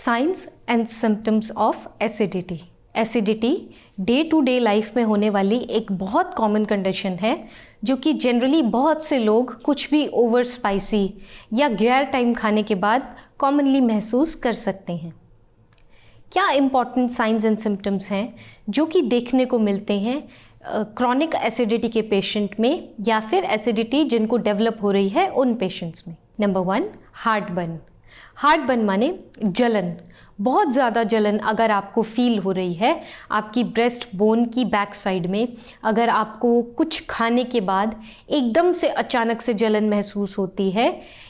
Science and symptoms of acidity. Acidity day to day life में होने वाली एक बहुत कॉमन कंडीशन है जो कि जनरली बहुत से लोग कुछ भी ओवर स्पाइसी या गैर टाइम खाने के बाद कॉमनली महसूस कर सकते हैं। क्या इम्पॉर्टेंट साइंस एंड सिम्टम्स हैं जो कि देखने को मिलते हैं क्रॉनिक एसिडिटी के पेशेंट में या फिर एसिडिटी जिनको डेवलप हो रही है उन पेशेंट्स में? Number 1, heart burn. Heart burn माने जलन, बहुत ज़्यादा जलन अगर आपको फील हो रही है आपकी ब्रेस्ट बोन की बैक साइड में, अगर आपको कुछ खाने के बाद एकदम से अचानक से जलन महसूस होती है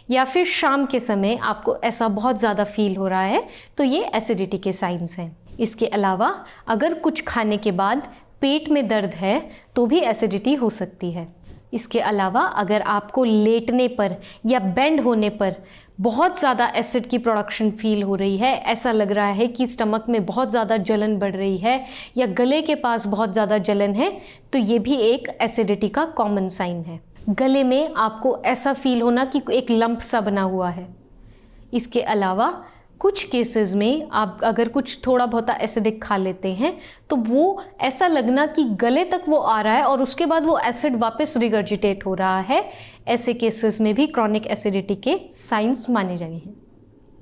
या फिर शाम के समय आपको ऐसा बहुत ज़्यादा फील हो रहा है तो ये एसिडिटी के साइंस हैं। इसके अलावा अगर कुछ खाने के बाद पेट में दर्द है तो भी एसिडिटी हो सकती है। इसके अलावा अगर आपको लेटने पर या बेंड होने पर बहुत ज़्यादा एसिड की प्रोडक्शन फील हो रही है, ऐसा लग रहा है कि स्टमक में बहुत ज़्यादा जलन बढ़ रही है या गले के पास बहुत ज़्यादा जलन है, तो ये भी एक एसिडिटी का कॉमन साइन है। गले में आपको ऐसा फील होना कि एक लंप सा बना हुआ है। इसके अलावा कुछ केसेस में आप अगर कुछ थोड़ा बहुत एसिडिक खा लेते हैं तो वो ऐसा लगना कि गले तक वो आ रहा है और उसके बाद वो एसिड वापस रिगर्जिटेट हो रहा है। ऐसे केसेस में भी क्रॉनिक एसिडिटी के साइंस माने गए हैं।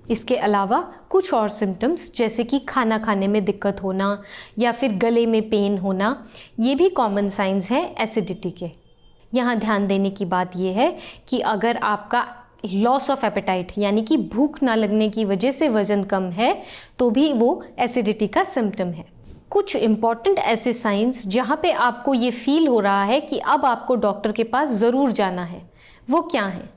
इसके अलावा कुछ और सिम्टम्स जैसे कि खाना खाने में दिक्कत होना या फिर गले में पेन होना, ये भी कॉमन साइंस हैं एसिडिटी के। यहाँ ध्यान देने की बात ये है कि अगर आपका लॉस ऑफ एपेटाइट यानी कि भूख ना लगने की वजह से वज़न कम है तो भी वो एसिडिटी का सिम्टम है। कुछ इम्पॉर्टेंट ऐसे साइंस जहाँ पे आपको ये फील हो रहा है कि अब आपको डॉक्टर के पास ज़रूर जाना है, वो क्या हैं?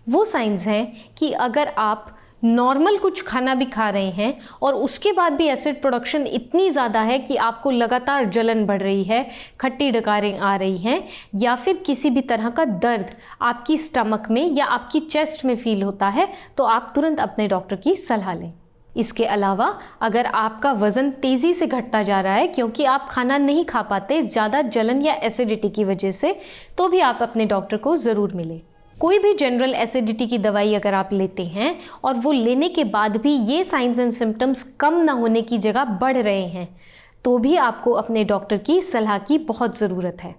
वो साइंस हैं कि अगर आप नॉर्मल कुछ खाना भी खा रहे हैं और उसके बाद भी एसिड प्रोडक्शन इतनी ज़्यादा है कि आपको लगातार जलन बढ़ रही है, खट्टी डकारें आ रही हैं या फिर किसी भी तरह का दर्द आपकी स्टमक में या आपकी चेस्ट में फील होता है, तो आप तुरंत अपने डॉक्टर की सलाह लें। इसके अलावा अगर आपका वज़न तेज़ी से घटता जा रहा है क्योंकि आप खाना नहीं खा पाते ज़्यादा जलन या एसिडिटी की वजह से, तो भी आप अपने डॉक्टर को ज़रूर मिलें। कोई भी जनरल एसिडिटी की दवाई अगर आप लेते हैं और वो लेने के बाद भी ये साइंस एंड सिम्टम्स कम ना होने की जगह बढ़ रहे हैं, तो भी आपको अपने डॉक्टर की सलाह की बहुत ज़रूरत है।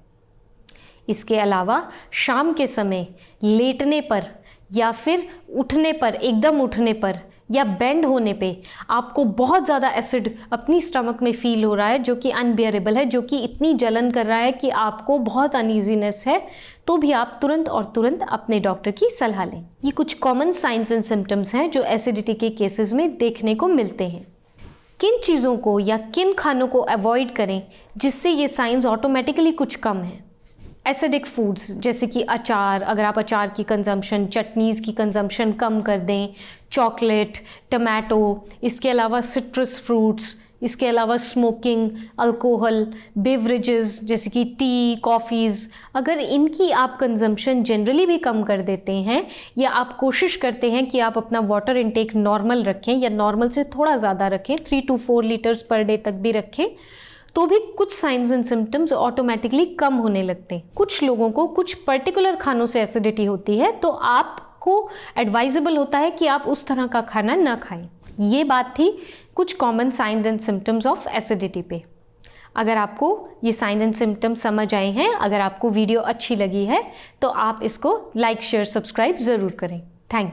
इसके अलावा शाम के समय लेटने पर या फिर उठने पर, एकदम उठने पर या बेंड होने पे आपको बहुत ज़्यादा एसिड अपनी स्टमक में फील हो रहा है जो कि अनबियरेबल है, जो कि इतनी जलन कर रहा है कि आपको बहुत अनईजीनेस है, तो भी आप तुरंत और तुरंत अपने डॉक्टर की सलाह लें। ये कुछ कॉमन साइंस एंड सिम्टम्स हैं जो एसिडिटी के केसेस में देखने को मिलते हैं। किन चीज़ों को या किन खानों को अवॉइड करें जिससे ये साइंस ऑटोमेटिकली कुछ कम है? एसिडिक फूड्स जैसे कि अचार, अगर आप अचार की कंजम्पशन, चटनीज़ की कंजम्पशन कम कर दें, चॉकलेट, टमाटो, इसके अलावा सिट्रस फ्रूट्स, इसके अलावा स्मोकिंग, अल्कोहल, बेवरेजेस जैसे कि टी, कॉफ़ीज़, अगर इनकी आप कंजम्पशन जनरली भी कम कर देते हैं या आप कोशिश करते हैं कि आप अपना वाटर इनटेक नॉर्मल रखें या नॉर्मल से थोड़ा ज़्यादा रखें, 3 to 4 लीटर्स पर डे तक भी रखें, तो भी कुछ साइंस एंड सिम्टम्स ऑटोमेटिकली कम होने लगते हैं। कुछ लोगों को कुछ पर्टिकुलर खानों से एसिडिटी होती है तो आपको एडवाइजेबल होता है कि आप उस तरह का खाना ना खाएं। ये बात थी कुछ common science and symptoms of acidity पे। अगर आपको ये साइंस एंड सिम्टम्स समझ आए हैं, अगर आपको वीडियो अच्छी लगी है तो आप इसको लाइक, शेयर, सब्सक्राइब ज़रूर करें। Thank you.